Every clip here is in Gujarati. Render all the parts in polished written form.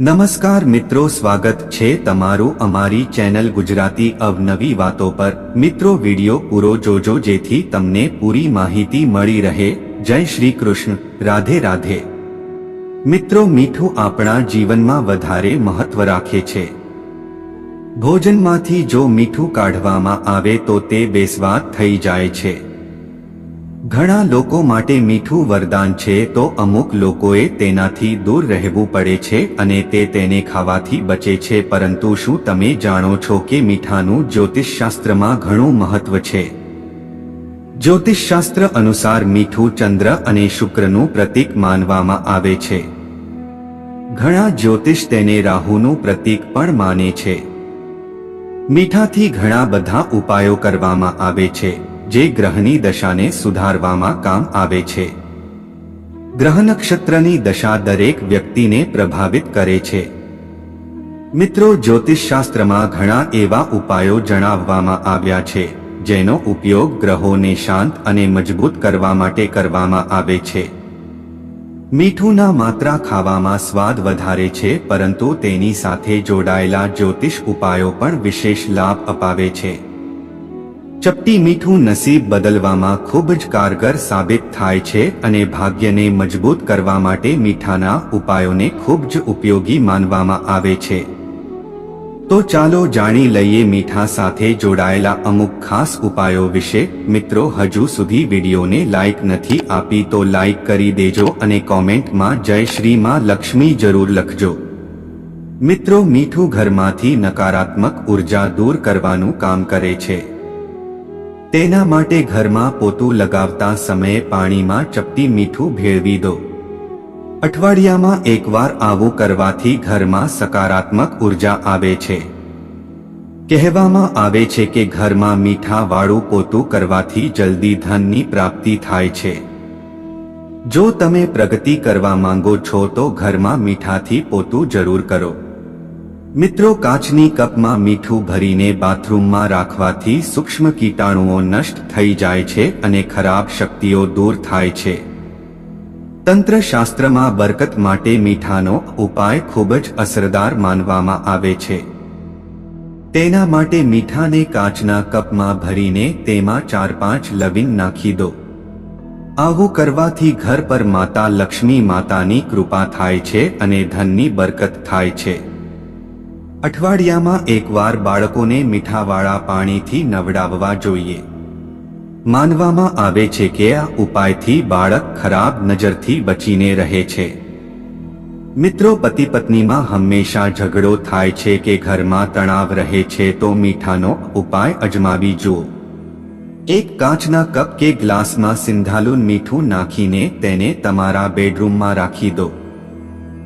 નમસ્કાર મિત્રો, સ્વાગત છે તમારું અમારી ચેનલ ગુજરાતી અવનવી વાતો પર। મિત્રો, વિડિયો પૂરો જોજો જેથી તમને પૂરી માહિતી મળી રહે। જય શ્રી કૃષ્ણ, રાધે રાધે। મિત્રો, મીઠું આપણા જીવનમાં વધારે મહત્વ રાખે છે। ભોજનમાંથી જો મીઠું કાઢવામાં આવે તો તે બેસ્વાદ થઈ જાય છે। ઘણા લોકો માટે મીઠું વરદાન છે તો અમુક લોકોએ તેનાથી દૂર રહેવું પડે છે અને તેને ખાવાથી બચે છે। પરંતુ શું તમે જાણો છો કે મીઠાનું જ્યોતિષશાસ્ત્રમાં ઘણું મહત્વ છે? જ્યોતિષશાસ્ત્ર અનુસાર મીઠું ચંદ્ર અને શુક્રનું પ્રતીક માનવામાં આવે છે। ઘણા જ્યોતિષ તેને રાહુનું પ્રતીક પણ માને છે। મીઠાથી ઘણા બધા ઉપાયો કરવામાં આવે છે જે ગ્રહની દશાને સુધારવામાં કામ આવે છે। ગ્રહ નક્ષત્રની દશા દરેક વ્યક્તિને પ્રભાવિત કરે છે। મિત્રો, જ્યોતિષશાસ્ત્રમાં ઘણા એવા ઉપાયો જણાવવામાં આવ્યા છે જેનો ઉપયોગ ગ્રહોને શાંત અને મજબૂત કરવા માટે કરવામાં આવે છે। મીઠુંના માત્રા ખાવામાં સ્વાદ વધારે છે, પરંતુ તેની સાથે જોડાયેલા જ્યોતિષ ઉપાયો પણ વિશેષ લાભ અપાવે છે। ચપટી મીઠું નસીબ બદલવામાં ખૂબ જ કારગર સાબિત થાય છે અને ભાગ્યને મજબૂત કરવા માટે મીઠાના ઉપાયોને ખૂબ જ ઉપયોગી માનવામાં આવે છે। તો ચાલો જાણી લઈએ મીઠા સાથે જોડાયેલા અમુક ખાસ ઉપાયો વિશે। મિત્રો, હજુ સુધી વિડીયોને લાઇક નથી આપી તો લાઇક કરી દેજો અને કોમેન્ટમાં જય શ્રી માં લક્ષ્મી જરૂર લખજો। મિત્રો, મીઠું ઘરમાંથી નકારાત્મક ઉર્જા દૂર કરવાનું કામ કરે છે। તેના માટે ઘરમાં પોતું લગાવતા સમયે પાણીમાં ચપટી મીઠું ભેળવી દો। અઠવાડિયામાં એકવાર આવું કરવાથી ઘરમાં સકારાત્મક ઉર્જા આવે છે। કહેવામાં આવે છે કે ઘરમાં મીઠાવાળું પોતું કરવાથી જલ્દી ધનની પ્રાપ્તિ થાય છે। જો તમે પ્રગતિ કરવા માંગો છો તો ઘરમાં મીઠાથી પોતું જરૂર કરો। મિત્રો, કાચની કપમાં મીઠું ભરીને બાથરૂમમાં રાખવાથી સૂક્ષ્મ કીટાણુઓ નષ્ટ થઈ જાય છે અને ખરાબ શક્તિઓ દૂર થાય છે। તંત્રશાસ્ત્રમાં બરકત માટે મીઠાનો ઉપાય ખૂબ જ અસરદાર માનવામાં આવે છે। તેના માટે મીઠાને કાચના કપમાં ભરીને તેમાં 4-5 લવિંગ નાખી દો। આવું કરવાથી ઘર પર માતા લક્ષ્મી માતાની કૃપા થાય છે અને ધનની બરકત થાય છે। અઠવાડિયામાં એકવાર બાળકોને મીઠાવાળા પાણીથી નવડાવવા જોઈએ। માનવામાં આવે છે કે આ ઉપાયથી બાળક ખરાબ નજરથી બચીને રહે છે। મિત્રો, પતિ પત્નીમાં હંમેશા ઝઘડો થાય છે કે ઘરમાં તણાવ રહે છે તો મીઠાનો ઉપાય અજમાવી જુઓ। એક કાચના કપ કે ગ્લાસમાં સિંધાલુન મીઠું નાખીને તેને તમારા બેડરૂમમાં રાખી દો।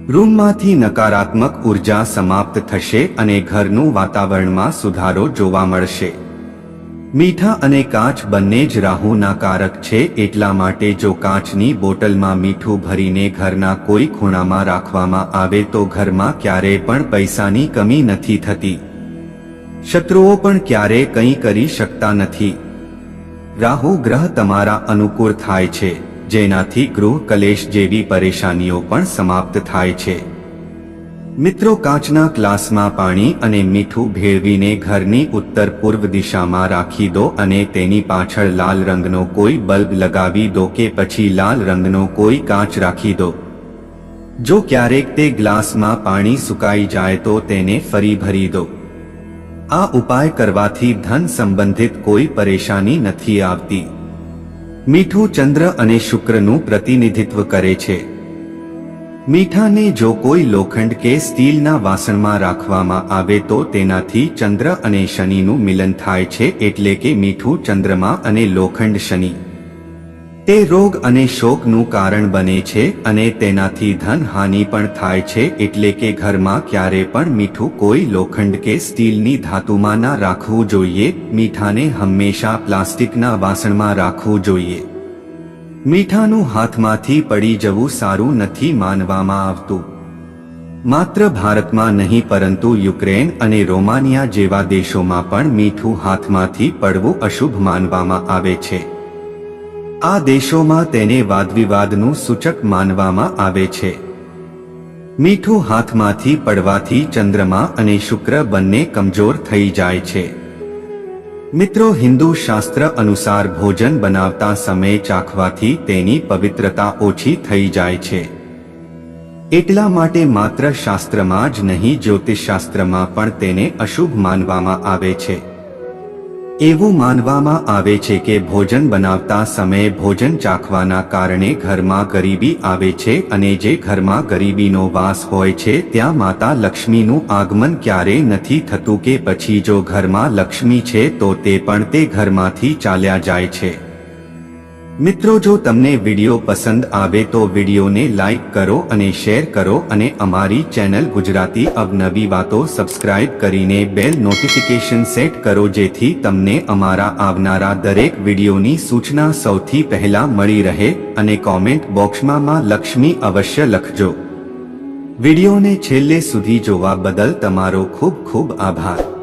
રૂમમાંથી નકારાત્મક ઉર્જા સમાપ્ત થશે અને ઘરનું વાતાવરણમાં સુધારો જોવા મળશે। મીઠા અને કાચ બંને જ રાહુના કારક છે, એટલા માટે જો કાચની બોટલમાં મીઠું ભરીને ઘરના કોઈ ખૂણામાં રાખવામાં આવે તો ઘરમાં ક્યારેય પણ પૈસાની કમી નથી થતી। શત્રુઓ પણ ક્યારેય કંઈ કરી શકતા નથી। રાહુ ગ્રહ તમારા અનુકૂળ થાય છે, જેનાથી ગૃહ કલેશ જેવી પરેશાનીઓ પણ સમાપ્ત થાય છે। મિત્રો, કાચના ગ્લાસમાં પાણી અને મીઠું ભેળવીને ઘરની ઉત્તર પૂર્વ દિશામાં રાખી દો અને તેની પાછળ લાલ રંગનો કોઈ બલ્બ લગાવી દો કે પછી લાલ રંગનો કોઈ કાચ રાખી દો। જો ક્યારેક તે ગ્લાસમાં પાણી સુકાઈ જાય તો તેને ફરી ભરી દો। આ ઉપાય કરવાથી ધન સંબંધિત કોઈ પરેશાની નથી આવતી। મીઠું ચંદ્ર અને શુક્રનું પ્રતિનિધિત્વ કરે છે। મીઠાને જો કોઈ લોખંડ કે સ્ટીલના વાસણમાં રાખવામાં આવે તો તેનાથી ચંદ્ર અને શનિનું મિલન થાય છે, એટલે કે મીઠું ચંદ્રમા અને લોખંડ શનિ। તે રોગ અને શોકનું કારણ બને છે અને તેનાથી ધન હાનિ પણ થાય છે, એટલે કે ઘરમાં ક્યારે પણ મીઠું કોઈ લોખંડ કે સ્ટીલની ધાતુમાં ના રાખવું જોઈએ। મીઠાને હંમેશા પ્લાસ્ટિકના વાસણમાં રાખવું જોઈએ। મીઠાનું હાથમાંથી પડી જવું સારું નથી માનવામાં આવતું। માત્ર ભારતમાં નહીં પરંતુ યુક્રેન અને રોમાનિયા જેવા દેશોમાં પણ મીઠું હાથમાંથી પડવું અશુભ માનવામાં આવે છે। આ દેશોમાં તેને વાદવિવાદનું સૂચક માનવામાં આવે છે। મીઠું હાથમાંથી પડવાથી ચંદ્રમા અને શુક્ર બંને કમજોર થઈ જાય છે. મિત્રો, હિન્દુ શાસ્ત્ર અનુસાર ભોજન બનાવતા સમયે ચાખવાથી તેની પવિત્રતા ઓછી થઈ જાય છે. એટલા માટે માત્ર શાસ્ત્રમાં જ નહીં, જ્યોતિષશાસ્ત્રમાં પણ તેને અશુભ માનવામાં આવે છે. એવું માનવામાં આવે છે કે ભોજન બનાવતા સમયે ભોજન ચાખવાના કારણે ઘરમાં ગરીબી આવે છે અને જે ઘરમાં ગરીબીનો વાસ હોય છે ત્યાં માતા લક્ષ્મીનું આગમન ક્યારેય નથી થતું કે પછી જો ઘરમાં લક્ષ્મી છે તો તે પણ તે ઘરમાંથી ચાલ્યા જાય છે. મિત્રો, જો તમને વિડીયો પસંદ આવે તો વિડીયોને લાઈક કરો અને શેર કરો અને અમારી ચેનલ ગુજરાતી અવનવી વાતો સબસ્ક્રાઇબ કરીને બેલ નોટિફિકેશન સેટ કરો જેથી તમને અમારા આવનારા દરેક વિડીયોની સૂચના સૌથી પહેલા મળી રહે. અને કોમેન્ટ બોક્સમાં માં લક્ષ્મી અવશ્ય લખજો. વિડીયોને છેલ્લે સુધી જોવા બદલ તમારો ખૂબ ખૂબ આભાર.